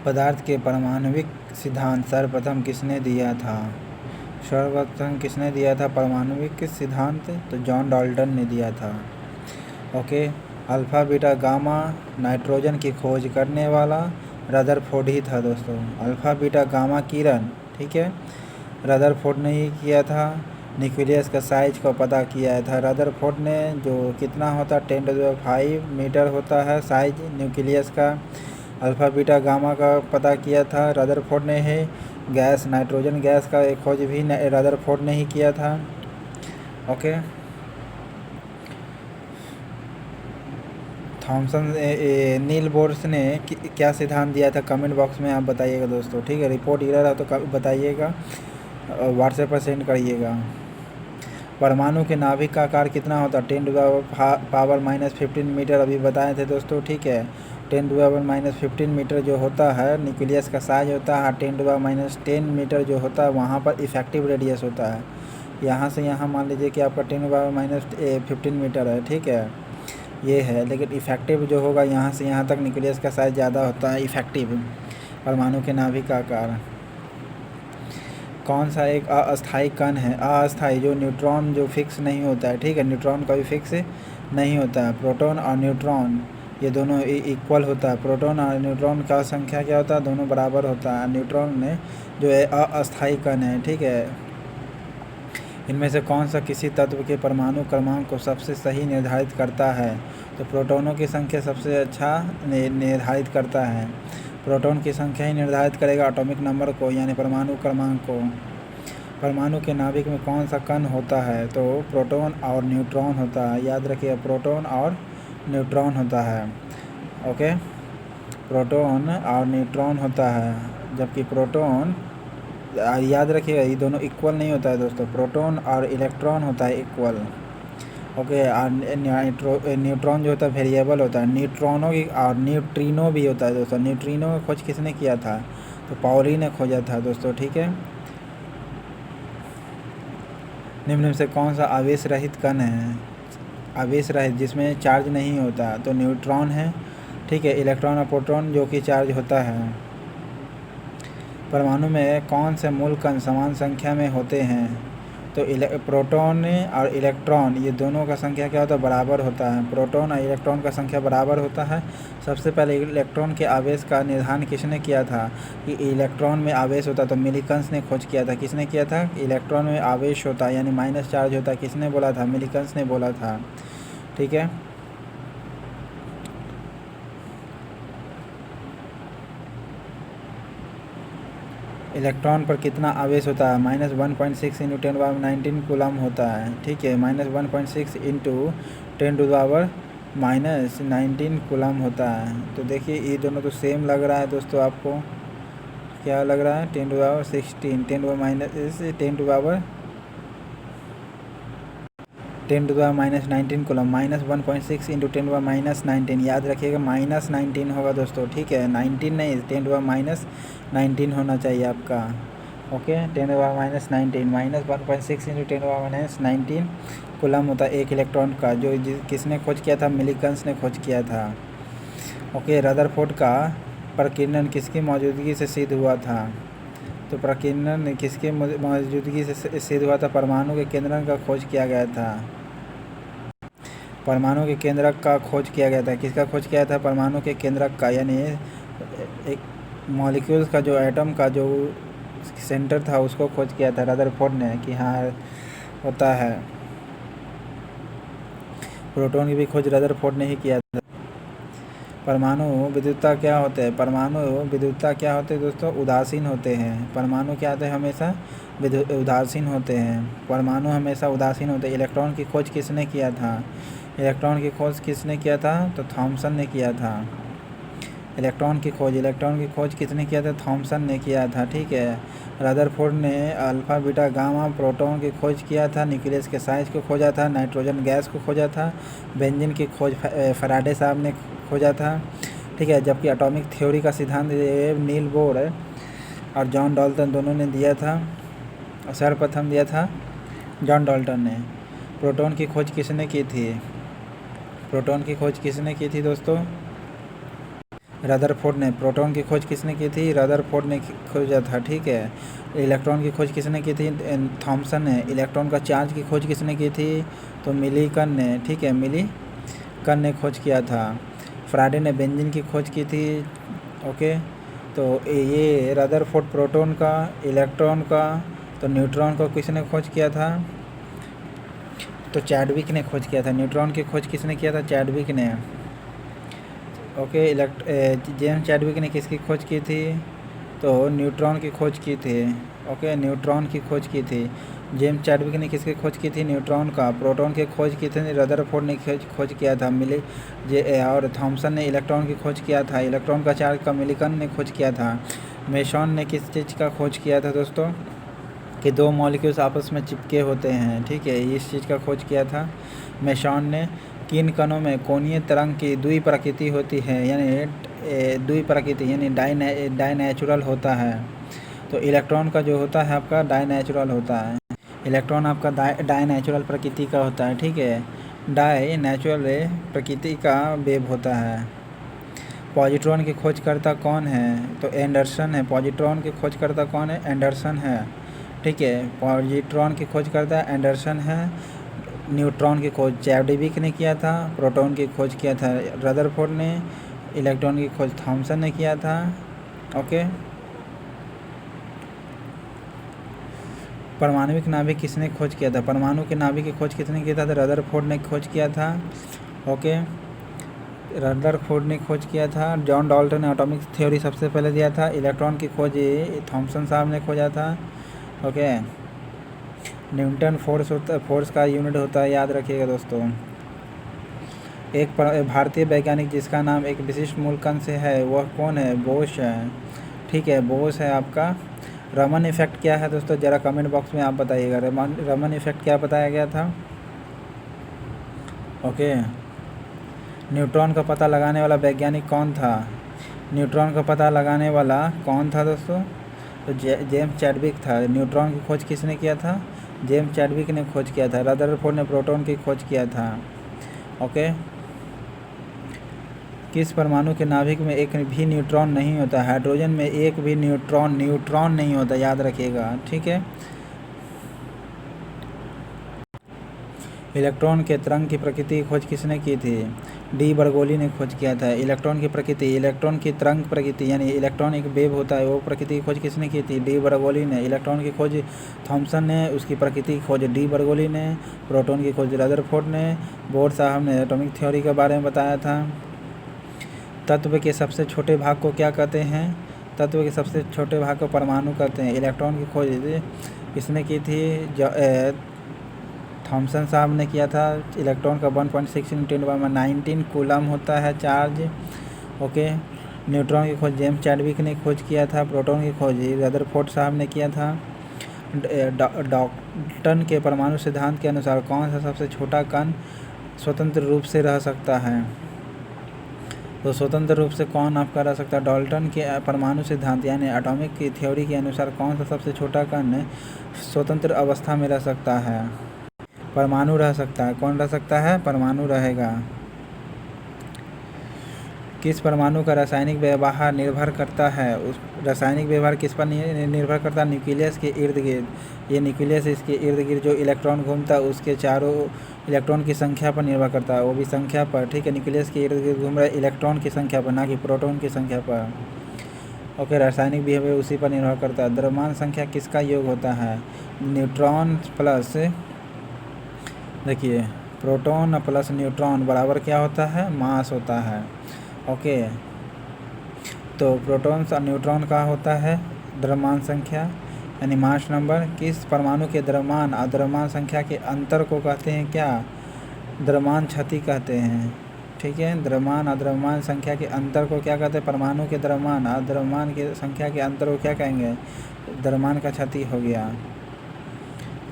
पदार्थ के परमाणविक सिद्धांत सर्वप्रथम किसने दिया था? सर्वप्रथम किसने दिया था परमाणविक सिद्धांत? तो जॉन डाल्टन ने दिया था। Okay, alpha beta gamma nitrogen की खोज करने वाला रदरफोर्ड ही था दोस्तों। अल्फ़ा बीटा गामा किरण, ठीक है, रदरफोर्ड ने ही किया था। न्यूक्लियस का साइज को पता किया था रदरफोर्ड ने, जो कितना होता 10⁵ मीटर होता है साइज न्यूक्लियस का। अल्फ़ा बीटा गामा का पता किया था रदरफोर्ड ने ही। गैस नाइट्रोजन गैस का खोज भी रदरफोर्ड ने ही किया था। ओके, थॉमसन नील बोर्स ने क्या सिद्धांत दिया था? कमेंट बॉक्स में आप बताइएगा दोस्तों, ठीक है। रिपोर्ट एरर है तो बताइएगा, व्हाट्सएप पर सेंड करिएगा। परमाणु के नाभिक का आकार कितना होता है? 10⁻⁻15 मीटर अभी बताए थे दोस्तों, ठीक है। 10⁻⁻15 मीटर जो होता है न्यूक्लियस का साइज होता है। 10⁻10 मीटर जो होता है वहाँ पर इफेक्टिव रेडियस होता है। यहाँ से यहाँ मान लीजिए कि आपका 10⁻15 मीटर है, ठीक है, ये है। लेकिन इफेक्टिव जो होगा यहाँ से यहाँ तक न्यूक्लियस का साइज ज़्यादा होता है इफेक्टिव परमाणु के नाभिक का आकार। कौन सा एक अस्थायी कण है? अस्थायी जो न्यूट्रॉन जो फिक्स नहीं होता है, ठीक है, न्यूट्रॉन कभी फिक्स नहीं होता है। प्रोटॉन और न्यूट्रॉन ये दोनों इक्वल होता है। प्रोटॉन और न्यूट्रॉन का संख्या क्या होता है? दोनों बराबर होता है। न्यूट्रॉन में जो है अस्थायी कण है, ठीक है। इनमें से कौन सा किसी तत्व के परमाणु क्रमांक को सबसे सही निर्धारित करता है? तो प्रोटॉनों की संख्या सबसे अच्छा निर्धारित करता है। प्रोटॉन की संख्या ही निर्धारित करेगा एटॉमिक नंबर को, यानी परमाणु क्रमांक को। परमाणु के नाभिक में कौन सा कण होता है? तो प्रोटॉन और न्यूट्रॉन होता है। याद रखिए, प्रोटॉन और न्यूट्रॉन होता है। ओके, प्रोटॉन और न्यूट्रॉन होता है, जबकि प्रोटॉन, याद रखिएगा, ये दोनों इक्वल नहीं होता है दोस्तों। प्रोटॉन और इलेक्ट्रॉन होता है इक्वल। ओके, और न्यूट्रॉन जो होता है वेरिएबल होता है। न्यूट्रॉनों की और न्यूट्रिनो भी होता है दोस्तों। न्यूट्रिनो का खोज किसने किया था? तो पाउली ने खोजा था दोस्तों, ठीक है। निम्न में से कौन सा आवेश रहित कण है? आवेश रहित जिसमें चार्ज नहीं होता, तो न्यूट्रॉन है, ठीक है। इलेक्ट्रॉन और प्रोटॉन जो कि चार्ज होता है। परमाणु में कौन से मूल कण समान संख्या में होते हैं? तो प्रोटॉन और इलेक्ट्रॉन ये दोनों का संख्या क्या होता है? बराबर होता है। प्रोटॉन और इलेक्ट्रॉन का संख्या बराबर होता है। सबसे पहले इलेक्ट्रॉन के आवेश का निर्धारण किसने किया था? कि इलेक्ट्रॉन में आवेश होता, तो मिलिकन्स ने खोज किया था। किसने किया था? इलेक्ट्रॉन में आवेश होता यानी माइनस चार्ज होता, किसने बोला था? मिलिकन्स ने बोला था, ठीक है। इलेक्ट्रॉन पर कितना आवेश होता है? -1.6 × 10⁻19 कूलम होता है, ठीक है। -1.6 × 10⁻19 कूलम होता है। तो देखिए ये दोनों तो सेम लग रहा है दोस्तों। आपको क्या लग रहा है? 10⁻16 10⁻19 कूलम। -1.6 × 10⁻19, याद रखिएगा -19 होगा दोस्तों, ठीक है। 19 नहीं, 10⁻19 होना चाहिए आपका। ओके, 10⁻19 -1.6 × 10⁻19 कूलम होता है एक इलेक्ट्रॉन का, जो किसने खोज किया था? मिलिकन्स ने खोज किया था। ओके, रदरफोर्ड का प्रकीर्णन किसकी मौजूदगी से सिद्ध हुआ था? तो प्रकीर्णन किसकी मौजूदगी से सिद्ध हुआ था? परमाणु के केंद्रक का खोज किया गया था। परमाणु के केंद्रक का खोज किया गया था। किसका खोज किया था? परमाणु के केंद्रक का, यानी एक मॉलिक्यूल्स का जो एटम का जो सेंटर था उसको खोज किया था रदरफोर्ड ने, कि हाँ होता है। प्रोटॉन की भी खोज रदरफोर्ड ने ही किया था। परमाणु विद्युतता क्या होते हैं? परमाणु विद्युतता क्या होते हैं दोस्तों? उदासीन होते हैं। परमाणु क्या होते हैं? हमेशा उदासीन होते हैं। परमाणु हमेशा उदासीन होते हैं। इलेक्ट्रॉन की खोज किसने किया था? इलेक्ट्रॉन की खोज किसने किया था? तो थॉमसन ने किया था। इलेक्ट्रॉन की खोज किसने किया था? थॉमसन ने किया था, ठीक है। रदरफोर्ड ने अल्फ़ा बीटा गामा प्रोटॉन की खोज किया था। न्यूक्लियस के साइज को खोजा था। नाइट्रोजन गैस को खोजा था। बेंजीन की खोज फैराडे साहब ने खोजा था, ठीक है। जबकि एटॉमिक थ्योरी का सिद्धांत नील बोर और जॉन डाल्टन दोनों ने दिया था। सर्वप्रथम दिया था जॉन डाल्टन ने। प्रोटॉन की खोज किसने की थी? प्रोटॉन की खोज किसने की थी दोस्तों? रदरफोर्ड ने। प्रोटॉन की खोज किसने की थी? रदरफोर्ड ने खोजा था, ठीक है। इलेक्ट्रॉन की खोज किसने की थी? थॉमसन ने। इलेक्ट्रॉन का चार्ज की खोज किसने की थी? तो मिलीकन ने, ठीक है, मिलीकन ने खोज किया था। फ्राडे ने बेंजीन की खोज की थी, ओके। तो ये रदरफोर्ड प्रोटॉन का, इलेक्ट्रॉन का, तो न्यूट्रॉन को किसने खोज किया था? तो चैडविक ने खोज किया था। न्यूट्रॉन की खोज किसने किया था? चैडविक ने, ओके। जेम्स चैडविक ने किसकी खोज की थी? तो न्यूट्रॉन की खोज की थी, ओके, न्यूट्रॉन की खोज की थी। जेम्स चैडविक ने किसकी खोज की थी? न्यूट्रॉन का। प्रोटॉन की खोज की थी रदरफोर्ड ने खोज किया था। और थॉमसन ने इलेक्ट्रॉन की खोज किया था। इलेक्ट्रॉन का चार्ज का मिलीकन ने खोज किया था। मेसॉन ने किस चीज़ का खोज किया था दोस्तों? कि दो मॉलिक्यूल्स आपस में चिपके होते हैं, ठीक है, इस चीज़ का खोज किया था मेसॉन ने। किन कणों में कोणीय तरंग की द्वि प्रकृति होती है, यानी द्वि प्रकृति यानी डाइनेचुरल होता है? तो इलेक्ट्रॉन का जो होता है आपका डाइनेचुरल होता है। इलेक्ट्रॉन आपका डाइनेचुरल प्रकृति का होता है, ठीक है, डाइनेचुरल प्रकृति का वेव होता है। पॉजिट्रॉन की खोजकर्ता कौन है? तो एंडरसन है। पॉजिट्रॉन की खोजकर्ता कौन है? एंडरसन है, ठीक है। पॉजिट्रॉन की खोजकर्ता एंडरसन है। न्यूट्रॉन की खोज चैडविक ने किया था। प्रोटॉन की खोज किया था रदरफोर्ड ने। इलेक्ट्रॉन की खोज थॉमसन ने किया था, ओके। परमाणविक नाभिक किसने खोज किया था? परमाणु के नाभिक की खोज किसने किया था? तो रदरफोर्ड ने खोज किया था, ओके। रदरफोर्ड ने खोज किया था। जॉन डाल्टन ने एटॉमिक थ्योरी सबसे पहले दिया था। इलेक्ट्रॉन की खोज थॉमसन साहब ने खोजा था, ओके। न्यूटन फोर्स का यूनिट होता है, याद रखिएगा दोस्तों। एक भारतीय वैज्ञानिक जिसका नाम एक विशिष्ट मूलकण से है वह कौन है? बोस है, ठीक है, बोस है आपका। रमन इफेक्ट क्या है दोस्तों? ज़रा कमेंट बॉक्स में आप बताइएगा। रमन इफेक्ट क्या बताया गया था, ओके। न्यूट्रॉन का पता लगाने वाला वैज्ञानिक कौन था? न्यूट्रॉन का पता लगाने वाला कौन था दोस्तों? तो जेम्स चैडविक था। न्यूट्रॉन की खोज किसने किया था? जेम्स चैडविक ने खोज किया था। रदरफोर्ड ने प्रोटॉन की खोज किया था, ओके। किस परमाणु के नाभिक में एक भी न्यूट्रॉन नहीं होता? हाइड्रोजन में एक भी न्यूट्रॉन नहीं होता, याद रखिएगा, ठीक है। इलेक्ट्रॉन के तरंग की प्रकृति की खोज किसने की थी? डी बर्गोली ने खोज किया था। इलेक्ट्रॉन की प्रकृति, इलेक्ट्रॉन की तरंग प्रकृति यानी इलेक्ट्रॉन एक वेव होता है, वो प्रकृति की खोज किसने की थी? डी बर्गोली ने। इलेक्ट्रॉन की खोज थॉमसन ने, उसकी प्रकृति की खोज डी बर्गोली ने। प्रोटॉन की खोज रदरफोर्ड ने। बोर साहब ने एटॉमिक थ्योरी के बारे में बताया था। तत्व के सबसे छोटे भाग को क्या कहते हैं? तत्व के सबसे छोटे भाग को परमाणु कहते हैं। इलेक्ट्रॉन की खोज किसने की थी? थॉमसन साहब ने किया था। इलेक्ट्रॉन का 1.6 × 10⁻19 कूलम होता है चार्ज, ओके। न्यूट्रॉन की खोज जेम्स चैडविक ने खोज किया था। प्रोटॉन की खोज रदरफोर्ड साहब ने किया था। डाल्टन के परमाणु सिद्धांत के अनुसार कौन सा सबसे छोटा कण स्वतंत्र रूप से रह सकता है? तो स्वतंत्र रूप से कौन आपका रह सकता है? डाल्टन के परमाणु सिद्धांत यानी एटॉमिक की थ्योरी के अनुसार कौन सा सबसे छोटा कण स्वतंत्र अवस्था में रह सकता है? परमाणु रह सकता है। कौन रह सकता है? परमाणु रहेगा। किस परमाणु का रासायनिक व्यवहार निर्भर करता है? उस रासायनिक व्यवहार किस पर निर्भर करता है? न्यूक्लियस के इर्द गिर्द। ये न्यूक्लियस इसके इर्द गिर्द जो इलेक्ट्रॉन घूमता है उसके चारों इलेक्ट्रॉन की संख्या पर निर्भर करता है, वो भी संख्या पर, ठीक है। न्यूक्लियस के इर्द गिर्द घूम रहा है इलेक्ट्रॉन की संख्या पर, ना कि प्रोटॉन की संख्या पर, ओके। रासायनिक बिहेवियर उसी पर निर्भर करता है। द्रव्यमान संख्या किसका योग होता है? न्यूट्रॉन प्लस, देखिए, प्रोटॉन प्लस न्यूट्रॉन बराबर क्या होता है? मास होता है, ओके। तो प्रोटॉन्स और न्यूट्रॉन का होता है द्रव्यमान संख्या यानी मास नंबर। किस परमाणु के द्रव्यमान और द्रव्यमान संख्या के अंतर को कहते हैं क्या? द्रव्यमान क्षति कहते हैं, ठीक है। द्रव्यमान और द्रव्यमान संख्या के अंतर को क्या कहते हैं? परमाणु के द्रव्यमान और द्रव्यमान की संख्या के अंतर को क्या कहेंगे? द्रव्यमान का क्षति हो गया,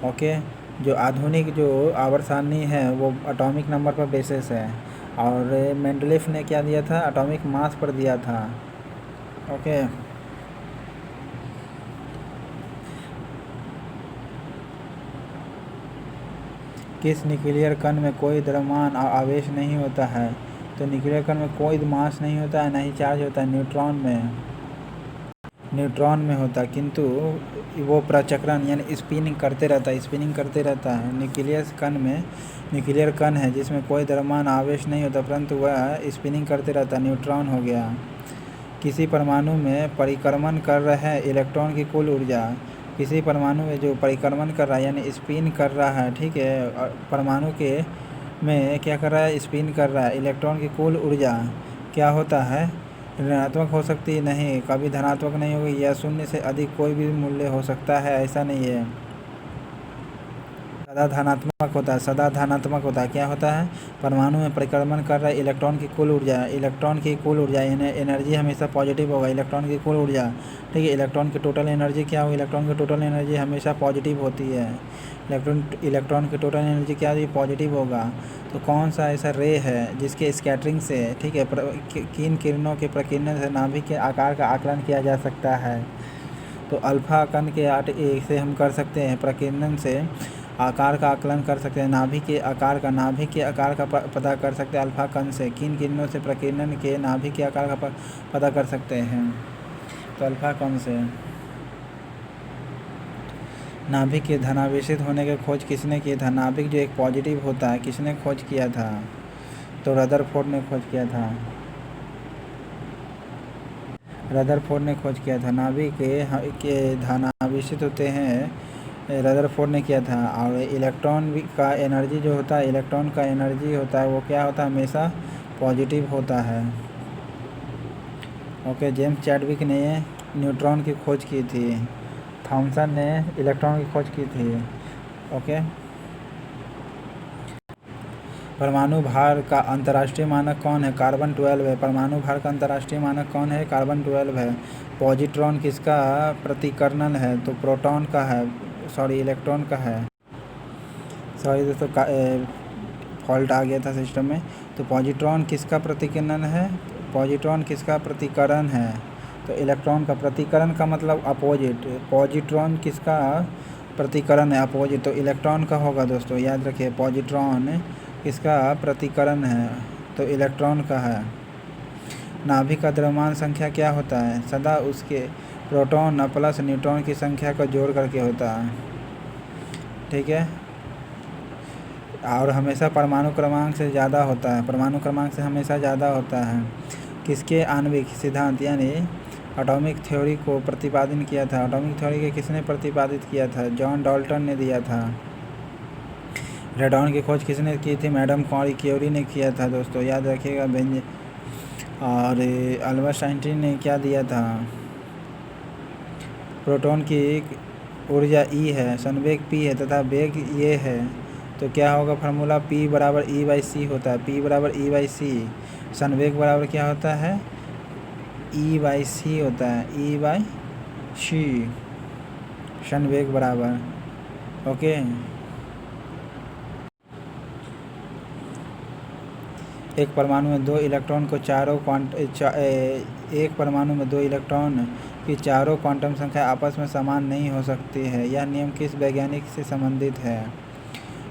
ओके। जो आधुनिक जो आवर्त सारणी है वो एटॉमिक नंबर पर बेसिस है, और मेंडलीफ ने क्या दिया था? एटॉमिक मास पर दिया था, ओके। किस न्यूक्लियर कण में कोई द्रव्यमान और आवेश नहीं होता है? तो न्यूक्लियर कण में कोई मास नहीं होता है, ना ही चार्ज होता है। न्यूट्रॉन में होता है, किंतु वो प्रचक्रण यानी स्पिनिंग करते रहता है। न्यूक्लियर कण है जिसमें कोई द्रव्यमान आवेश नहीं होता, परंतु वह स्पिनिंग करते रहता है, न्यूट्रॉन हो गया। किसी परमाणु में परिक्रमण कर रहे इलेक्ट्रॉन की कुल ऊर्जा, किसी परमाणु में जो परिक्रमण कर रहा है यानी स्पिन कर रहा है, ठीक है, परमाणु के में क्या कर रहा है, स्पिन कर रहा है, इलेक्ट्रॉन की कुल ऊर्जा क्या होता है, ऋणात्मक हो सकती है, नहीं, कभी धनात्मक नहीं होगी, या शून्य से अधिक कोई भी मूल्य हो सकता है, ऐसा नहीं है। सदा धनात्मक होता है। क्या होता है, परमाणु में परिक्रमण कर रहा है इलेक्ट्रॉन की कुल ऊर्जा एनर्जी हमेशा पॉजिटिव होगा, इलेक्ट्रॉन की कुल ऊर्जा, ठीक है। इलेक्ट्रॉन की टोटल एनर्जी क्या होगी, इलेक्ट्रॉन की टोटल एनर्जी हमेशा पॉजिटिव होती है। इलेक्ट्रॉन की टोटल एनर्जी क्या होगी, पॉजिटिव होगा। तो कौन सा ऐसा रे है जिसके स्कैटरिंग से, ठीक है, किन किरणों के प्रकीर्णन से नाभिक के आकार का आकलन किया जा सकता है। तो अल्फा कण के से हम कर सकते हैं, प्रकीर्णन से आकार का आकलन कर सकते हैं, नाभिक के आकार का पता कर सकते हैं अल्फा कण से। किन किरणों से प्रकीर्णन के नाभिक के आकार का पता कर सकते हैं, तो अल्फा कण से। नाभिक के धनावेशित होने की खोज किसने की था, नाभिक जो एक पॉजिटिव होता है, किसने खोज किया था, तो रदरफोर्ड ने खोज किया था। नाभिक के धनावेशित होते हैं, रदरफोर्ड ने किया था। और इलेक्ट्रॉन का एनर्जी जो होता है, वो क्या होता है, हमेशा पॉजिटिव होता है। ओके, जेम्स चैडविक ने न्यूट्रॉन की खोज की थी, थॉमसन ने इलेक्ट्रॉन की खोज की थी। ओके, परमाणु भार का अंतर्राष्ट्रीय मानक कौन है, कार्बन 12 है। परमाणु भार का अंतर्राष्ट्रीय मानक कौन है, कार्बन 12 है। पॉजिट्रॉन किसका प्रतिकरण है, तो प्रोटॉन का है, इलेक्ट्रॉन का है। सॉरी दोस्तों, फॉल्ट आ गया था सिस्टम में। तो पॉजिट्रॉन किसका प्रतिकरण है, तो इलेक्ट्रॉन का। प्रतिकरण का मतलब अपोजिट, पॉजिट्रॉन किसका प्रतिकरण है, अपोजिट, तो इलेक्ट्रॉन का होगा दोस्तों, याद रखिए। पॉजिट्रॉन किसका प्रतिकरण है, तो इलेक्ट्रॉन का है। नाभिक का द्रव्यमान संख्या क्या होता है, सदा उसके प्रोटॉन प्लस न्यूट्रॉन की संख्या को जोड़ करके होता है, ठीक है। और हमेशा परमाणु क्रमांक से ज़्यादा होता है। किसके आणविक सिद्धांत यानी एटॉमिक थ्योरी को प्रतिपादन किया था, एटॉमिक थ्योरी के किसने प्रतिपादित किया था, जॉन डाल्टन ने दिया था। रेडॉन की खोज किसने की थी, मैडम क्यूरी ने किया था दोस्तों, याद रखिएगा। और अल्बर्ट आइंस्टाइन ने क्या दिया था, प्रोटॉन की ऊर्जा ई है, संवेग पी है तथा वेग ये है, तो क्या होगा फार्मूला, P बराबर E/c होता है। P बराबर E/c, संवेग बराबर क्या होता है, E/c होता है, E/c, संवेग बराबर। ओके, एक परमाणु में दो इलेक्ट्रॉन की चारों क्वांटम संख्या आपस में समान नहीं हो सकती है, यह नियम किस वैज्ञानिक से संबंधित है,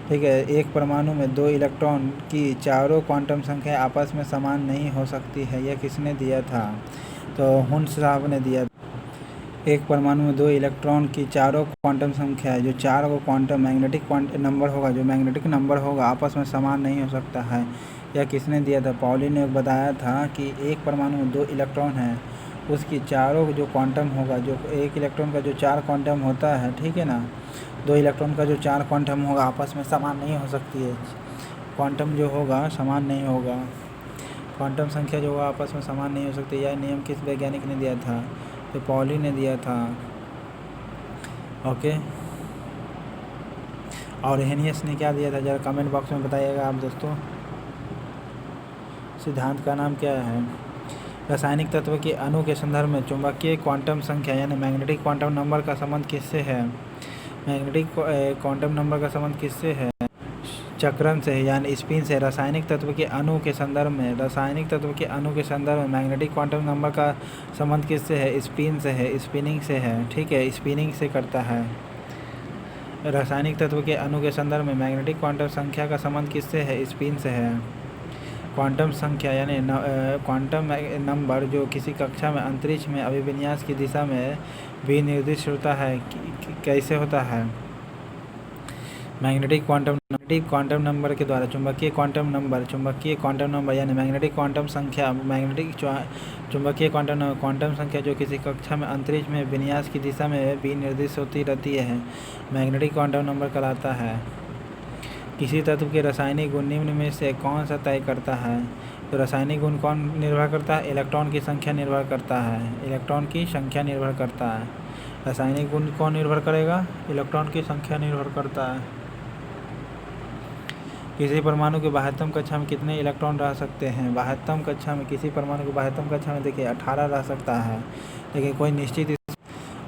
ठीक है। एक परमाणु में दो इलेक्ट्रॉन की चारों क्वांटम संख्या आपस में समान नहीं हो सकती है, यह किसने दिया था, तो हुन्स साहब ने दिया। एक परमाणु में दो इलेक्ट्रॉन की चारों क्वांटम संख्या, जो चार को क्वांटम मैग्नेटिक नंबर होगा आपस में समान नहीं हो सकता है, यह किसने दिया था, पॉली ने बताया था कि एक परमाणु में दो इलेक्ट्रॉन है, उसकी चारों जो क्वांटम होगा, जो एक इलेक्ट्रॉन का जो चार क्वांटम होता है, ठीक है ना, दो इलेक्ट्रॉन का जो चार क्वांटम होगा आपस में समान नहीं हो सकती है, क्वांटम जो होगा समान नहीं होगा, क्वांटम संख्या जो होगा आपस में समान नहीं हो सकती। यह नियम किस वैज्ञानिक ने दिया था, तो पॉली ने दिया था। ओके, और हेनियस ने क्या दिया था, जरा कमेंट बॉक्स में बताइएगा आप दोस्तों। सिद्धांत का नाम क्या है, रासायनिक तत्व के अणु के संदर्भ में चुंबकीय क्वांटम संख्या यानी मैग्नेटिक क्वांटम नंबर का संबंध किससे है, मैग्नेटिक क्वांटम नंबर का संबंध किससे है, चक्रण से है यानी स्पिन से। रासायनिक तत्व के अणु के संदर्भ में मैग्नेटिक क्वांटम नंबर का संबंध किससे है, स्पिन से है, स्पिनिंग से है, ठीक है, स्पिनिंग से करता है। रासायनिक तत्व के अणु के संदर्भ में मैग्नेटिक क्वांटम संख्या का संबंध किससे है, स्पिन से है। क्वांटम संख्या यानी क्वांटम नंबर जो किसी कक्षा में अंतरिक्ष में अभिविन्यास की दिशा में भी निर्दिष्ट होता है। कैसे होता है? मैग्नेटिक क्वांटम नंबर के द्वारा। चुंबकीय क्वांटम नंबर यानी मैग्नेटिक क्वांटम संख्या चुंबकीय क्वांटम संख्या जो किसी कक्षा में अंतरिक्ष में विन्यास की दिशा में भी निर्दिष्ट होती रहती है, मैग्नेटिक क्वांटम नंबर कहलाता है। किसी तत्व के रासायनिक गुण निम्न में से कौन सा तय करता है? तो रासायनिक गुण कौन निर्भर करता है? इलेक्ट्रॉन की संख्या निर्भर करता है। इलेक्ट्रॉन की संख्या निर्भर करता है। रासायनिक गुण कौन निर्भर करेगा? इलेक्ट्रॉन की संख्या निर्भर करता है। किसी परमाणु के बाह्यतम कक्षा में कितने इलेक्ट्रॉन रह सकते हैं? बाह्यतम कक्षा में किसी परमाणु के बाह्यतम कक्षा में देखिए 18 रह सकता है, लेकिन कोई निश्चित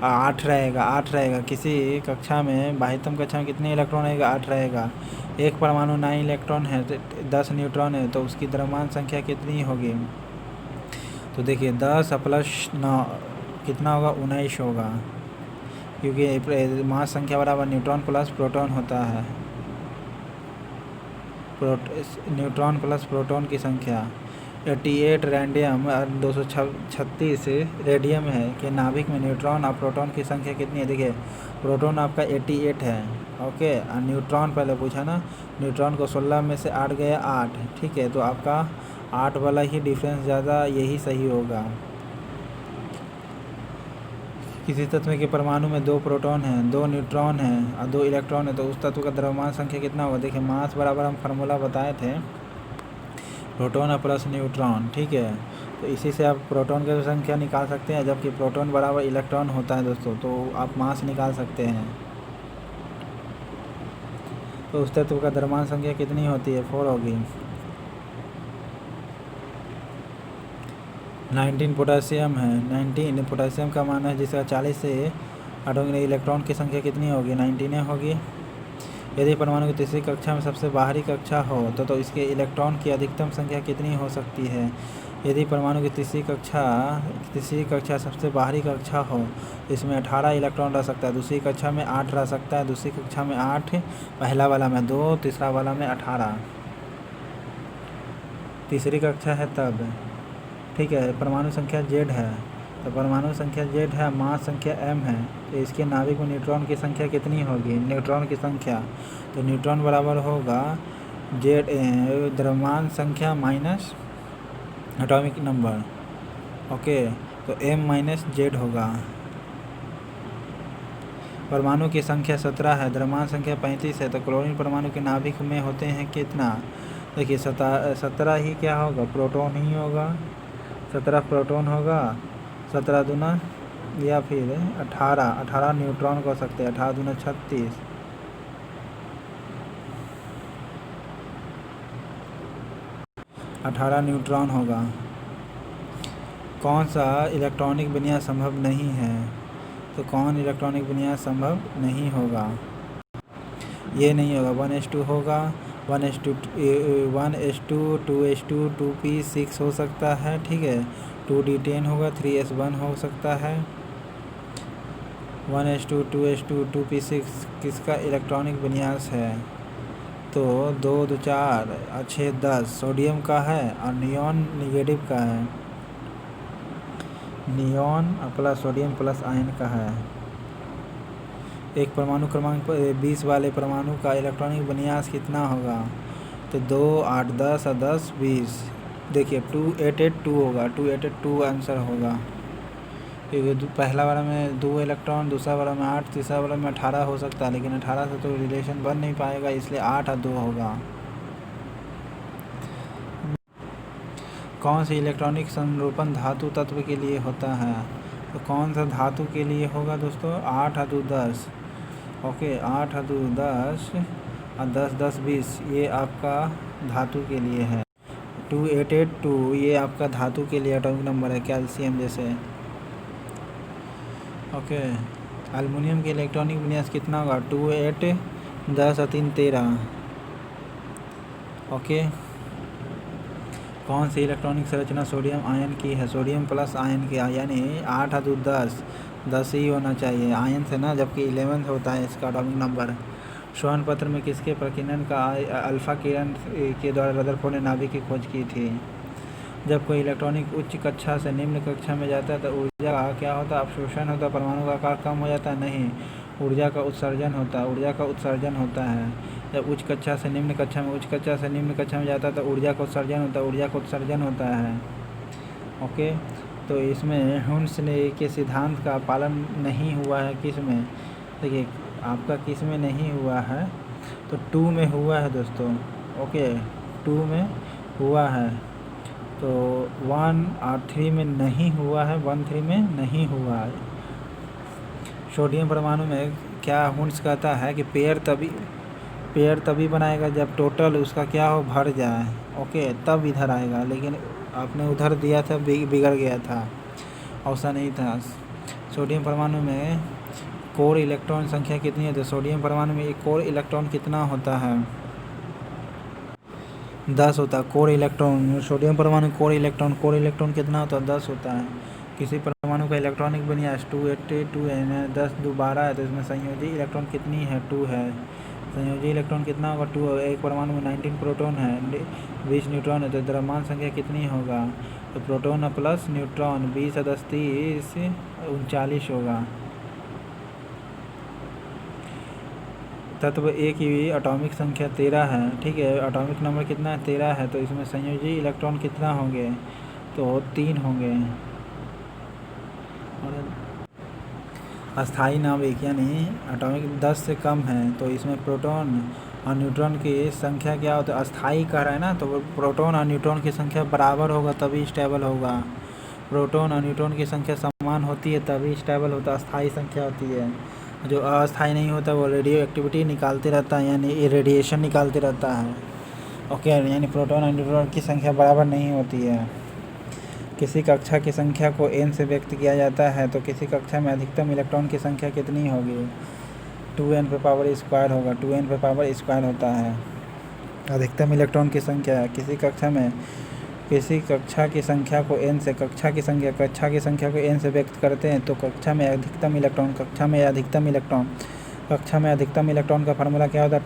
8 रहेगा। किसी कक्षा में बाह्यतम कक्षा में कितने इलेक्ट्रॉन रहेगा? 8 रहेगा। एक परमाणु 9 इलेक्ट्रॉन है, 10 न्यूट्रॉन है, तो उसकी द्रव्यमान संख्या कितनी होगी? तो देखिए 10 प्लस 9 कितना होगा? 19 होगा, क्योंकि मास संख्या बराबर न्यूट्रॉन प्लस प्रोटॉन होता है। न्यूट्रॉन प्लस प्रोटॉन की संख्या 88 रेडियम और 236 रेडियम है कि नाभिक में न्यूट्रॉन और प्रोटॉन की संख्या कितनी है? देखिए प्रोटॉन आपका 88 है, ओके, और न्यूट्रॉन पहले पूछा ना, न्यूट्रॉन को 16 में से 8 गया 8, ठीक है, तो आपका 8 वाला ही डिफरेंस ज़्यादा, यही सही होगा। किसी तत्व के परमाणु में 2 प्रोटॉन हैं, 2 न्यूट्रॉन हैं और 2 इलेक्ट्रॉन है, तो उस तत्व का द्रव्यमान संख्या कितना होगा? देखिए मास बराबर हम फार्मूला बताए थे, प्रोटॉन प्लस न्यूट्रॉन, ठीक है, तो इसी से आप प्रोटॉन की संख्या निकाल सकते हैं, जबकि प्रोटॉन बराबर इलेक्ट्रॉन होता है दोस्तों, तो आप मास निकाल सकते हैं। तो उस तत्व का द्रव्यमान संख्या कितनी होती है? 4 होगी। 19 पोटेशियम है, 19 पोटेशियम का मान है जिसका 40 से हटोगे, इलेक्ट्रॉन की संख्या कितनी होगी? 19 होगी। यदि परमाणु की तीसरी कक्षा में सबसे बाहरी कक्षा हो तो इसके इलेक्ट्रॉन की अधिकतम संख्या कितनी हो सकती है? यदि परमाणु की तीसरी कक्षा सबसे बाहरी कक्षा हो, इसमें 18 इलेक्ट्रॉन रह सकता है, दूसरी कक्षा में 8 रह सकता है, दूसरी कक्षा में 8, पहला वाला में 2, तीसरा वाला में 18। तीसरी कक्षा है तब, ठीक है। परमाणु संख्या Z है, तो परमाणु संख्या Z है, मास संख्या m है, तो इसके नाभिक में न्यूट्रॉन की संख्या कितनी होगी? न्यूट्रॉन की संख्या, तो न्यूट्रॉन बराबर होगा Z द्रव्यमान संख्या माइनस एटॉमिक नंबर, ओके, तो m माइनस Z होगा। परमाणु की संख्या 17 है, द्रव्यमान संख्या 35 है, तो क्लोरीन परमाणु के नाभिक में होते हैं कितना? देखिए 17 ही क्या होगा? प्रोटॉन ही होगा, 17 प्रोटॉन होगा, 17 दूना या फिर 18 न्यूट्रॉन को सकते हैं, 18 दूना 36, 18 न्यूट्रॉन होगा। कौन सा इलेक्ट्रॉनिक विन्यास संभव नहीं है? तो कौन इलेक्ट्रॉनिक विन्यास संभव नहीं होगा? ये नहीं होगा, 1s2 होगा, 1s2, 2s2, 2p6 हो सकता है, ठीक है, 2d10 होगा, 3s1 हो सकता है। 1s2, 2s2, 2p6 किसका इलेक्ट्रॉनिक विन्यास है? तो 2, 2, 4 और 6, 10 सोडियम का है और नियॉन निगेटिव का है, neon plus sodium plus ion का है। एक परमाणु क्रमांक 20 वाले परमाणु का इलेक्ट्रॉनिक विन्यास कितना होगा? तो 2, 8, 10 और 10, 20। देखिए 2882 होगा, 2882 आंसर होगा, क्योंकि पहला वाला में 2 इलेक्ट्रॉन, दूसरा वाला में 8, तीसरा वाला में 18 हो सकता है, लेकिन 18 से तो रिलेशन बन नहीं पाएगा, इसलिए 8 और 2 होगा। कौन सी इलेक्ट्रॉनिक संरूपण धातु तत्व के लिए होता है? तो कौन सा धातु के लिए होगा दोस्तों? 8 और 2, 10, ओके, 8 और 2, 10 और 10, 10, 20 ये आपका धातु के लिए है। 2882 ये आपका धातु के लिए एटॉमिक नंबर है, कैल्शियम जैसे, ओके। एल्युमिनियम के इलेक्ट्रॉनिक विन्यास कितना होगा? 2, 8, 10 और 3, 13, ओके। कौन सी इलेक्ट्रॉनिक संरचना सोडियम आयन की है? सोडियम प्लस आयन की, यानी 8 और 2, 10 ही होना चाहिए आयन से ना, जबकि 11 होता है इसका एटॉमिक नंबर। श्रवण पत्र में किसके प्रकीर्णन का अल्फा किरण के द्वारा रदरफोर्ड ने नाभिक की खोज की थी। जब कोई इलेक्ट्रॉनिक उच्च कक्षा से निम्न कक्षा में जाता है तो ऊर्जा का क्या होता है, अवशोषण होता है, परमाणु का आकार कम हो जाता है, नहीं, ऊर्जा का उत्सर्जन होता है, ऊर्जा का उत्सर्जन होता है। जब उच्च कक्षा से निम्न कक्षा में जाता है तो ऊर्जा का उत्सर्जन होता है, ऊर्जा का उत्सर्जन होता है। ओके, तो इसमें हुन्स ने के सिद्धांत का पालन नहीं हुआ है, किस में, देखिए आपका किस में नहीं हुआ है, तो 2 में हुआ है दोस्तों। ओके, 2 में हुआ है, तो 1 और 3 में नहीं हुआ है, 1, 3 में नहीं हुआ है। सोडियम परमाणु में क्या हुन्स कहता है कि पेयर तभी बनाएगा जब टोटल उसका क्या हो, भर जाए। ओके, तब इधर आएगा, लेकिन आपने उधर दिया था, बिगड़ गया था, ऐसा नहीं था। सोडियम परमाणु में कोर इलेक्ट्रॉन संख्या कितनी है, तो सोडियम परमाणु में एक कोर इलेक्ट्रॉन कितना होता है, 10 होता है कोर इलेक्ट्रॉन। सोडियम परमाणु कोर इलेक्ट्रॉन कितना होता है, 10 होता है। किसी परमाणु का इलेक्ट्रॉनिक विन्यास 282 है, 10 2 12 है, तो इसमें संयोजी इलेक्ट्रॉन कितनी है, 2 है। संयोजी इलेक्ट्रॉन कितना होगा, 2। एक परमाणु में 19 प्रोटॉन है, 20 न्यूट्रॉन है, तो द्रव्यमान संख्या कितनी होगा, तो प्रोटॉन प्लस न्यूट्रॉन 20 + 30 39 होगा। तत्व ए की एटॉमिक संख्या 13 है, ठीक है, एटॉमिक नंबर कितना है, 13 है, तो इसमें संयोजी इलेक्ट्रॉन कितना होंगे, तो 3 होंगे। और अस्थाई नाभिक यानी एटॉमिक 10 से कम है, तो इसमें प्रोटॉन और न्यूट्रॉन की संख्या क्या होता है, अस्थाई कह रहा है ना, तो प्रोटॉन और न्यूट्रॉन की संख्या बराबर होगा तभी स्टेबल होगा। प्रोटॉन और न्यूट्रॉन की संख्या समान होती है तभी स्टेबल होता है, अस्थाई संख्या होती है। जो अस्थाई नहीं होता वो रेडियो एक्टिविटी निकालते रहता है, यानी रेडिएशन निकालते रहता है। ओके, यानी प्रोटॉन और न्यूट्रॉन की संख्या बराबर नहीं होती है। किसी कक्षा की संख्या को n से व्यक्त किया जाता है, तो किसी कक्षा में अधिकतम इलेक्ट्रॉन की संख्या कितनी होगी, 2n पे पावर स्क्वायर होगा, 2n पे पावर स्क्वायर होता है अधिकतम इलेक्ट्रॉन की संख्या। किसी कक्षा की संख्या को n से कक्षा की संख्या को n से व्यक्त करते हैं, तो कक्षा में अधिकतम इलेक्ट्रॉन का फार्मूला क्या होता है,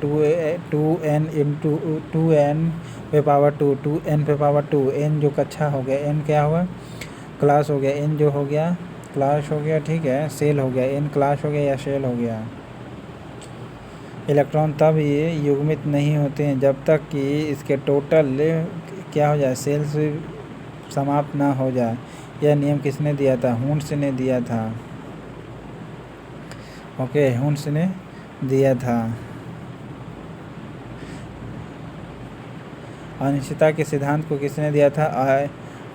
2n इंटू 2n पे पावर 2, 2n पे पावर 2। n जो कक्षा हो गया, n क्या हुआ, क्लास हो गया, n जो हो गया क्लास हो गया, ठीक है, सेल हो गया, n क्लास हो गया या सेल हो गया। इलेक्ट्रॉन तब ये युग्मित नहीं होते हैं जब तक कि इसके टोटल क्या हो जाए, सेल से समाप्त ना हो जाए। यह नियम किसने दिया था, हुन्स ने दिया था। ओके, हुन्स ने दिया था। अनिश्चितता के सिद्धांत को किसने दिया था,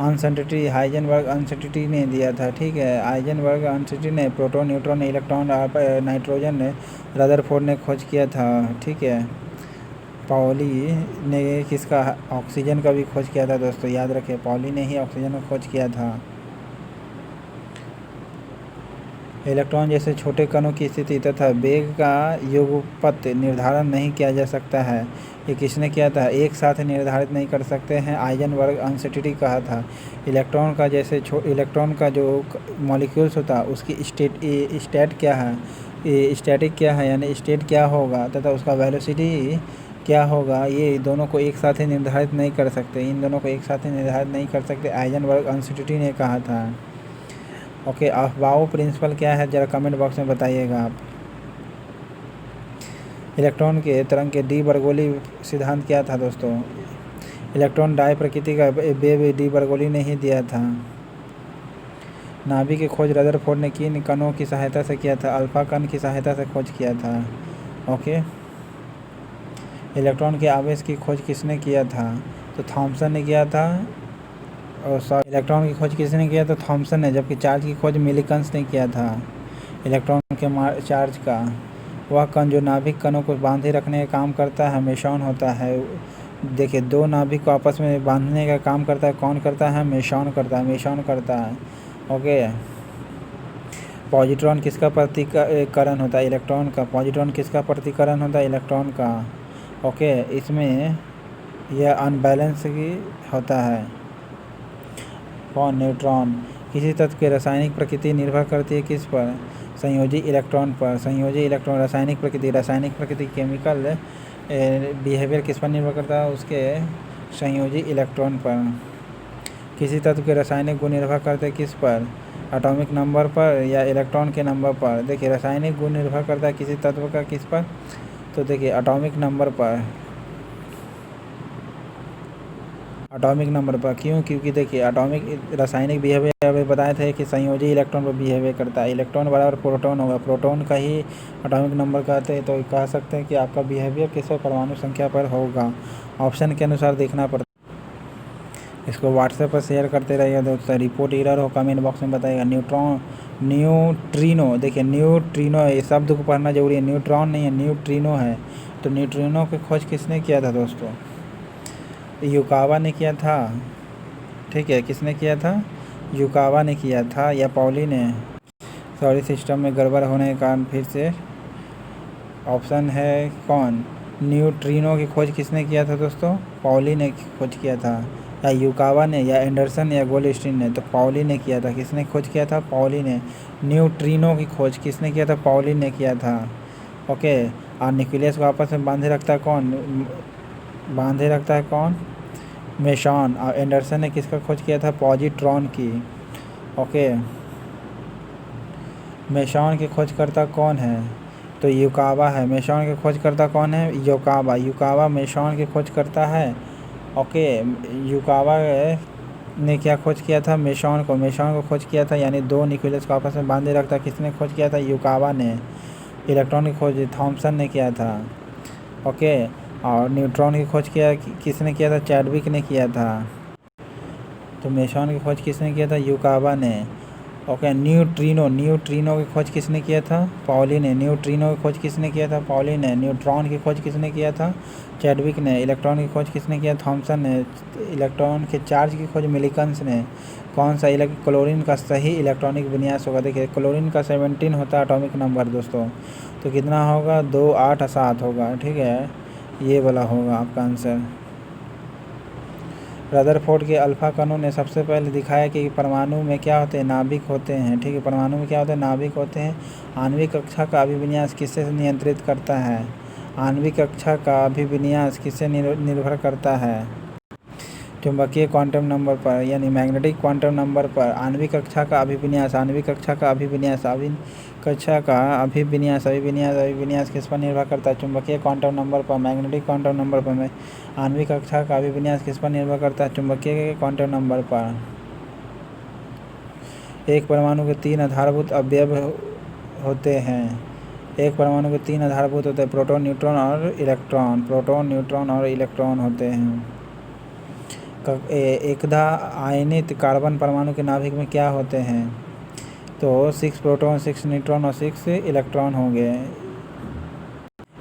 अनसर्टेनिटी, हाइजेनबर्ग अनसर्टेनिटी ने दिया था, ठीक है, हाइजेनबर्ग अनसर्टेनिटी ने प्रोटॉन, न्यूट्रॉन, इलेक्ट्रॉन और नाइट्रोजन ने रदरफोर्ड ने खोज किया था, ठीक है। पॉली ने किसका, ऑक्सीजन का भी खोज किया था दोस्तों, याद रखें, पॉली ने ही ऑक्सीजन का खोज किया था। इलेक्ट्रॉन जैसे छोटे कणों की स्थिति तथा वेग का युगपत निर्धारण नहीं किया जा सकता है, ये किसने किया था, एक साथ निर्धारित नहीं कर सकते हैं, हाइजेनबर्ग अनसर्टेनिटी कहा था। इलेक्ट्रॉन का जो मॉलिक्यूल्स होता है उसकी स्टेट क्या है, स्टैटिक क्या है, यानी स्टेट क्या होगा तथा उसका वेलोसिटी क्या होगा, ये दोनों को एक साथ ही निर्धारित नहीं कर सकते, इन दोनों को एक साथ ही निर्धारित नहीं कर सकते, हाइजेनबर्ग अनसर्टेनिटी ने कहा था। ओके, अफबाओ प्रिंसिपल क्या है, ज़रा कमेंट बॉक्स में बताइएगा आप। इलेक्ट्रॉन के तरंग के डी बर्गोली सिद्धांत क्या था दोस्तों, इलेक्ट्रॉन डाई प्रकृति का डी बर्गोली ने ही दिया था। नाभिक की खोज रदरफोर्ड ने किन कणों की सहायता से किया था, अल्फा कण की सहायता से खोज किया था। ओके, इलेक्ट्रॉन के आवेश की खोज किसने किया था, तो थॉमसन ने किया था, और इलेक्ट्रॉन की खोज किसने किया था, थॉमसन ने, जबकि चार्ज की खोज मिलीकंस ने किया था। इलेक्ट्रॉन के चार्ज का वह कण जो नाभिक कणों को बांधे रखने का काम करता है, मेसॉन होता है। देखिए, दो नाभिक को आपस में बांधने का काम करता है, कौन करता है, मेसॉन करता है। ओके, पॉजिट्रॉन किसका प्रतिकरण होता है, इलेक्ट्रॉन का। पॉजिट्रॉन किसका प्रतिकरण होता है, इलेक्ट्रॉन का। ओके, इसमें यह अनबैलेंस की होता है, कौन, न्यूट्रॉन। किसी तत्व की रासायनिक प्रकृति निर्भर करती है किस पर? संयोजी इलेक्ट्रॉन पर। संयोजी इलेक्ट्रॉन रासायनिक प्रकृति केमिकल बिहेवियर किस पर निर्भर करता है? उसके संयोजी इलेक्ट्रॉन पर। किसी तत्व के रासायनिक गुण निर्भर करते हैं किस पर? एटॉमिक नंबर पर या इलेक्ट्रॉन के नंबर पर? देखिए रासायनिक गुण निर्भर करता है किसी तत्व का किस पर? तो देखिए एटॉमिक नंबर पर। एटॉमिक नंबर पर क्यों? क्योंकि देखिए एटॉमिक रासायनिक बिहेवियर अभी बताए थे कि संयोजी इलेक्ट्रॉन पर बिहेवियर करता है। इलेक्ट्रॉन बराबर प्रोटॉन होगा, प्रोटॉन का ही एटॉमिक नंबर कहते हैं। तो कह सकते हैं कि आपका बिहेवियर किस पर? परमाणु संख्या पर होगा। ऑप्शन के अनुसार देखना पड़ता है। इसको व्हाट्सएप पर शेयर करते रहिएगा दोस्तों। रिपोर्ट एरर हो कमेंट बॉक्स में बताइएगा। न्यूट्रिनो, देखिए न्यूट्रिनो ये शब्द को पढ़ना जरूरी है। न्यूट्रॉन नहीं है, न्यूट्रिनो है। तो न्यूट्रिनो की खोज किसने किया था दोस्तों? युकावा ने किया था। ठीक है, किसने किया था? युकावा ने किया था या पॉली ने? सॉरी, सिस्टम में गड़बड़ होने के कारण फिर से ऑप्शन है कौन? न्यूट्रिनो की खोज किसने किया था दोस्तों? पॉली ने खोज किया था। या युकावा ने या एंडरसन या गोल्डस्टीन ने? तो पॉली ने किया था। किसने खोज किया था? पॉली ने। न्यूट्रिनो की खोज किसने किया था? पॉली ने किया था। ओके, और न्यूक्लियस को आपस में बांधे रखता है कौन? बांधे रखता है कौन? मेसॉन। और एंडरसन ने किसका खोज किया था? पॉजिट्रॉन की। ओके, मेसॉन की खोजकर्ता कौन है? तो युकावा है। मेसॉन की खोजकर्ता कौन है? युकावा। युकावा मेसॉन की खोज करता है। ओके, युकावा ने क्या खोज किया था? मेसॉन को। मेसॉन को खोज किया था, यानी दो न्यूक्लियस को आपस में बांधे रखता। किसने खोज किया था? युकावा ने। इलेक्ट्रॉन की खोज थॉमसन ने किया था। ओके, और न्यूट्रॉन की खोज किसने किया था? चैडविक ने किया था। तो मेसॉन की खोज किसने किया था? युकावा ने। ओके, न्यूट्रिनो की खोज किसने किया था? पॉली ने। न्यूट्रिनो की खोज किसने किया था? पॉली ने। न्यूट्रॉन की खोज किसने किया था? चैडविक ने। इलेक्ट्रॉन की खोज किसने किया? थॉमसन ने। इलेक्ट्रॉन के चार्ज की खोज मिलिकन्स ने। कौन सा क्लोरीन का सही इलेक्ट्रॉनिक विन्यास होगा? देखिए क्लोरीन का 17 होता है एटॉमिक नंबर दोस्तों। तो कितना होगा? 2, 8, 7 होगा। ठीक है, ये वाला होगा आपका आंसर। रदरफोर्ड के अल्फा कणों ने सबसे पहले दिखाया कि परमाणु में क्या होते हैं? नाभिक होते हैं। ठीक है, परमाणु में क्या होते हैं? नाभिक होते हैं। आणविक कक्षा का अभिविन्यास किससे नियंत्रित करता है? आणविक कक्षा का अभिविन्यास किससे निर्भर करता है? चुंबकीय क्वांटम नंबर पर यानी मैग्नेटिक क्वांटम नंबर पर आणविक कक्षा का अभिविन्यास किस पर निर्भर करता है? चुंबकीय क्वांटम नंबर पर। मैग्नेटिक क्वांटम नंबर पर। आणविक कक्षा का अभिविन्यास किस पर निर्भर करता है? चुंबकीय क्वांटम नंबर पर। एक परमाणु के 3 आधारभूत अवयव होते हैं। एक परमाणु के 3 आधारभूत होते हैं, प्रोटॉन, न्यूट्रॉन और इलेक्ट्रॉन। प्रोटॉन, न्यूट्रॉन और इलेक्ट्रॉन होते हैं। एकधा आयनित कार्बन परमाणु के नाभिक में क्या होते हैं? तो 6 प्रोटॉन, 6 न्यूट्रॉन और 6 इलेक्ट्रॉन होंगे।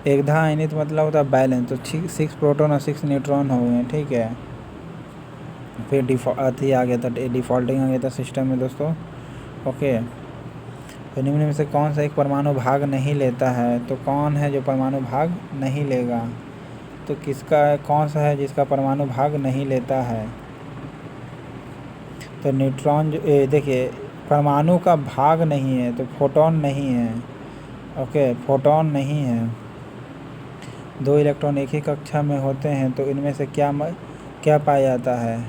एकधा आयनित मतलब होता है बैलेंस। तो 6 प्रोटॉन और 6 न्यूट्रॉन हो गए। ठीक है, फिर डिफॉल्टिंग आ गया था सिस्टम में दोस्तों। ओके, तो निम्न में से कौन सा एक परमाणु भाग नहीं लेता है? तो कौन है जो परमाणु भाग नहीं लेगा? तो कौन सा है जिसका परमाणु भाग नहीं लेता है? तो न्यूट्रॉन देखिए परमाणु का भाग नहीं है तो फोटॉन नहीं है। ओके, फोटॉन नहीं है। 2 इलेक्ट्रॉन एक ही कक्षा में होते हैं तो इनमें से क्या पाया जाता है?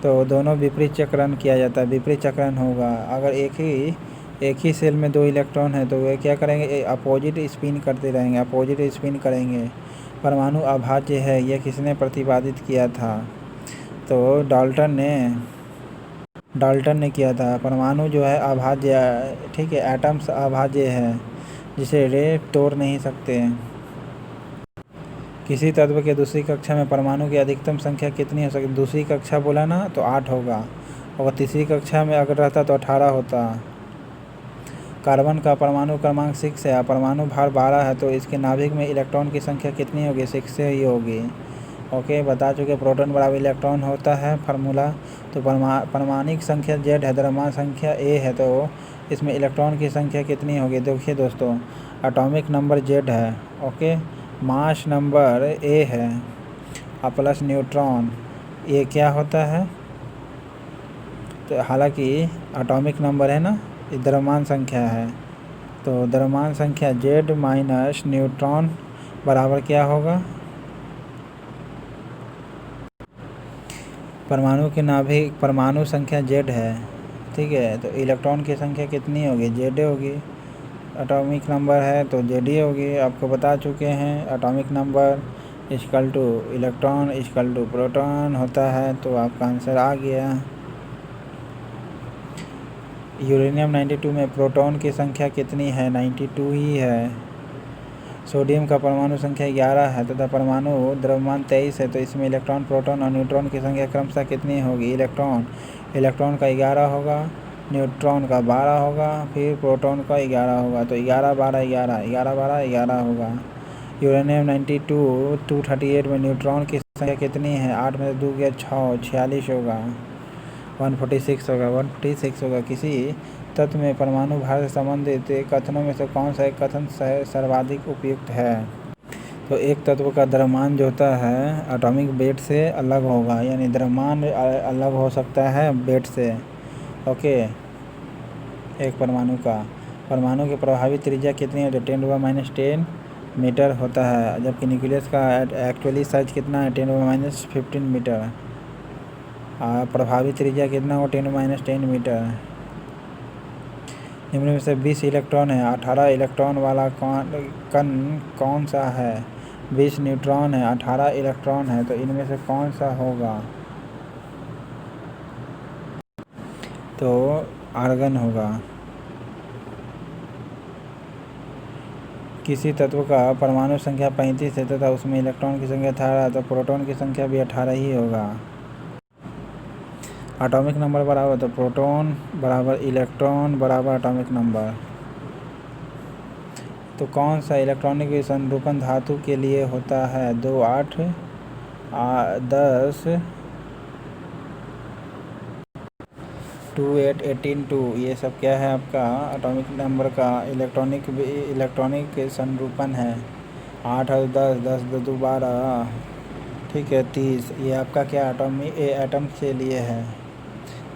तो दोनों विपरीत चक्रण किया जाता है। विपरीत चक्रण होगा। अगर एक ही सेल में 2 इलेक्ट्रॉन है तो वे क्या करेंगे? अपोजिट स्पिन करते रहेंगे, अपोजिट स्पिन करेंगे। परमाणु अभाज्य है, यह किसने प्रतिपादित किया था? तो डाल्टन ने किया था। परमाणु जो है अभाज्य, ठीक है, एटम्स अभाज्य है जिसे रे तोड़ नहीं सकते। किसी तत्व के दूसरी कक्षा में परमाणु की अधिकतम संख्या कितनी हो सकती? दूसरी कक्षा बोला ना तो 8 होगा, और तीसरी कक्षा में अगर रहता तो 18 होता। कार्बन का परमाणु क्रमांक 6 है, परमाणु भार 12 है, तो इसके नाभिक में इलेक्ट्रॉन की संख्या कितनी होगी? 6 से ही होगी। ओके, बता चुके प्रोटॉन बराबर इलेक्ट्रॉन होता है फार्मूला। तो परमाणिक संख्या Z है, द्रव्यमान संख्या A है, तो इसमें इलेक्ट्रॉन की संख्या कितनी होगी? देखिए दोस्तों, एटॉमिक नंबर Z है। ओके, मास नंबर A है और प्लस न्यूट्रॉन, ये क्या होता है? तो हालांकि एटॉमिक नंबर है ना, ये द्रव्यमान संख्या है, तो द्रव्यमान संख्या Z माइनस न्यूट्रॉन बराबर क्या होगा, परमाणु के नाभिक परमाणु संख्या Z है, ठीक है, तो इलेक्ट्रॉन की संख्या कितनी होगी, Z होगी। एटॉमिक नंबर है तो Z ही होगी, आपको बता चुके हैं। Atomic number equal to electron equal to proton होता है, तो आपका आंसर आ गया। यूरेनियम 92 में प्रोटॉन की संख्या कितनी है, 92 ही है। सोडियम का परमाणु संख्या 11 है तथा परमाणु द्रव्यमान 23 है, तो इसमें इलेक्ट्रॉन प्रोटॉन और न्यूट्रॉन की संख्या क्रमशः कितनी होगी, इलेक्ट्रॉन का 11 होगा, न्यूट्रॉन का 12 होगा, फिर प्रोटॉन का 11 होगा, तो 11 12 11 11 12 11 होगा। यूरेनियम 92 238 में न्यूट्रॉन की संख्या कितनी है, 8 में से 2 गया 6, 46 होगा, 146 होगा, 146 होगा। किसी तत्व में परमाणु भार से संबंधित कथनों में से कौन सा एक कथन सर्वाधिक उपयुक्त है, तो एक तत्व का द्रव्यमान जो होता है एटॉमिक वेट से अलग होगा, यानी द्रव्यमान अलग हो सकता है वेट से, ओके। एक परमाणु की प्रभावी त्रिज्या कितनी है, तो 10⁻⁻10 मीटर होता है, जबकि न्यूक्लियस का एक्चुअली साइज कितना है, 10⁻15 मीटर। प्रभावी त्रिज्या कितना हो, 10⁻10 मीटर। निम्न में से 20 इलेक्ट्रॉन है, 18 इलेक्ट्रॉन वाला कण कौन सा है, 20 न्यूट्रॉन है, 18 इलेक्ट्रॉन है, तो इनमें से कौन सा होगा, तो आर्गन होगा। किसी तत्व का परमाणु संख्या 35 है तथा उसमें इलेक्ट्रॉन की संख्या 18, तो प्रोटॉन की संख्या भी 18 ही होगा। एटॉमिक नंबर बराबर, तो प्रोटॉन बराबर इलेक्ट्रॉन बराबर एटॉमिक नंबर। तो कौन सा इलेक्ट्रॉनिक संरूपण धातु के लिए होता है, 2 8 10 2 8 18 2, ये सब क्या है आपका एटॉमिक नंबर का इलेक्ट्रॉनिक संरूपण है। 8 और 10 10 2 12, ठीक है 30, ये आपका क्या एटम के लिए है,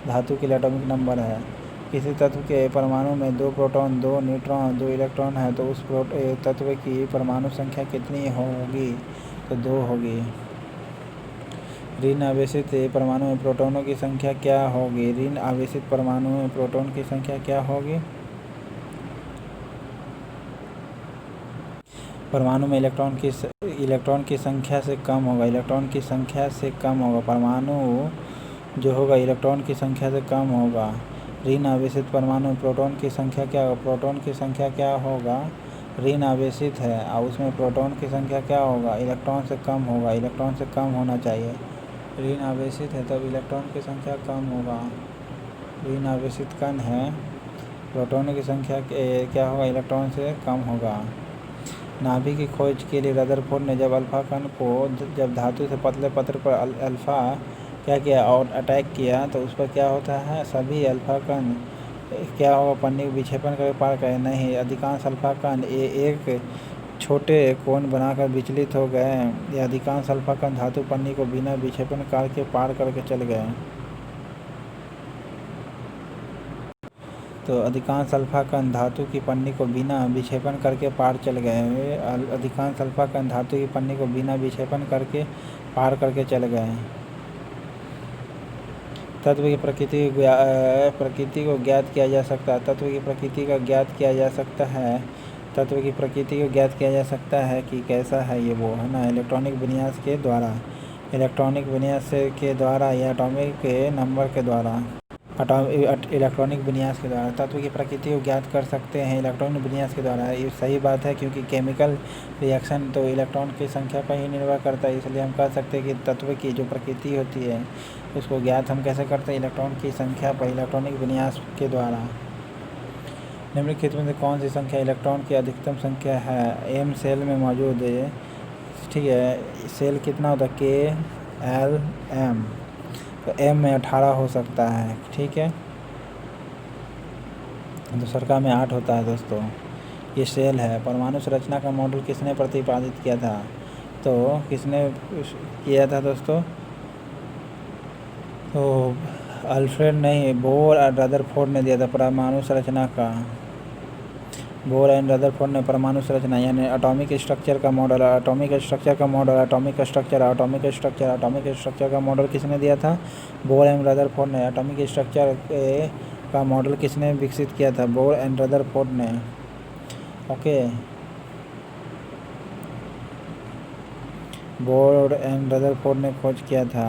धातु के लिए एटॉमिक नंबर है। किसी तत्व के परमाणु में 2 प्रोटॉन 2 न्यूट्रॉन 2 इलेक्ट्रॉन है, तो उस तत्व की परमाणु संख्या कितनी होगी, तो 2 होगी। ऋण आवेशित परमाणु में प्रोटॉनों की संख्या क्या होगी, ऋण आवेशित परमाणु में प्रोटॉन की संख्या क्या होगी, परमाणु में इलेक्ट्रॉन की संख्या से कम होगा, इलेक्ट्रॉन की संख्या से कम होगा, परमाणु जो होगा इलेक्ट्रॉन की संख्या से कम होगा। ऋण आवेशित परमाणु में प्रोटॉन की संख्या क्या होगा, प्रोटॉन की संख्या क्या होगा, ऋण आवेशित है और उसमें प्रोटॉन की संख्या क्या होगा, इलेक्ट्रॉन से कम होगा, इलेक्ट्रॉन से कम होना चाहिए। ऋण आवेशित है तब इलेक्ट्रॉन की संख्या कम होगा, ऋण आवेशित कण है, प्रोटॉन की संख्या क्या होगा, इलेक्ट्रॉन से कम होगा। नाभिक की खोज के लिए रदरफोर्ड ने जब अल्फा कण को जब धातु से पतले पत्र पर अल्फा क्या किया और अटैक किया, तो उस पर क्या होता है, सभी अल्फा कण क्या होगा, पन्नी को विक्षेपण करके पार करे, नहीं, अधिकांश अल्फा कण एक छोटे कोण बनाकर विचलित हो गए, या अधिकांश अल्फा कण धातु पन्नी को बिना विक्षेपण करके पार करके चल गए। तो अधिकांश अल्फा कण धातु की पन्नी को बिना विक्षेपण करके पार चल गए, अधिकांश अल्फा कण धातु की पन्नी को बिना विक्षेपण करके पार करके चल गए। तत्व की प्रकृति को ज्ञात किया जा सकता है, तत्व की प्रकृति का ज्ञात किया जा सकता है, तत्व की प्रकृति को ज्ञात किया जा सकता है कि कैसा है ये, वो है ना, इलेक्ट्रॉनिक विन्यास के द्वारा, इलेक्ट्रॉनिक विन्यास के द्वारा या एटॉमिक नंबर के द्वारा, इलेक्ट्रॉनिक विन्यास के द्वारा तत्व की प्रकृति को ज्ञात कर सकते हैं इलेक्ट्रॉनिक विन्यास के द्वारा। ये सही बात है, क्योंकि केमिकल रिएक्शन तो इलेक्ट्रॉन की संख्या पर ही निर्भर करता है, इसलिए हम कह सकते हैं कि तत्व की जो प्रकृति होती है उसको ज्ञात हम कैसे करते हैं, इलेक्ट्रॉन की संख्या पर इलेक्ट्रॉनिक विन्यास के द्वारा। निम्नलिखित में से कौन सी संख्या इलेक्ट्रॉन की अधिकतम संख्या है, एम सेल में मौजूद है, ठीक है, सेल कितना होता है, KLM, तो एम में 18 हो सकता है, ठीक है, दूसरा में 8 होता है दोस्तों। ये सेल है। परमाणु संरचना का मॉडल किसने प्रतिपादित किया था, तो किसने किया था दोस्तों, तो अल्फ्रेड नहीं, बोर और रदरफोर्ड ने दिया था परमाणु संरचना का। बोर एंड रदरफोर्ड ने परमाणु संरचना यानी एटॉमिक स्ट्रक्चर का मॉडल, एटॉमिक स्ट्रक्चर का model, atomic structure, atomic structure, atomic structure का मॉडल किसने दिया था? बोर एंड रदरफोर्ड ने। एटॉमिक स्ट्रक्चर का मॉडल किसने विकसित किया था? बोर एंड रदरफोर्ड ने। ओके, बोर एंड रदरफोर्ड ने खोज किया था।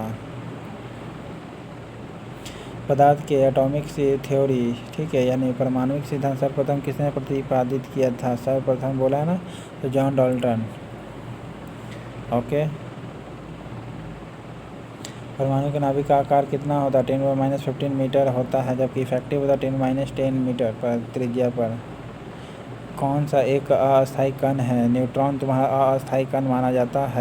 पदार्थ के एटॉमिक थ्योरी, ठीक है, यानी परमाणुविक सिद्धांत सर्वप्रथम किसने प्रतिपादित किया था? सर्वप्रथम बोला है ना, तो जॉन डाल्टन। ओके, परमाणु के नाभिक का आकार कितना होता है? 10⁻15 मीटर होता है, जबकि इफेक्टिव होता है 10⁻10 मीटर पर त्रिज्या पर। कौन सा एक अस्थायी कण है? न्यूट्रॉन तुम्हारा अस्थायी कण माना जाता है।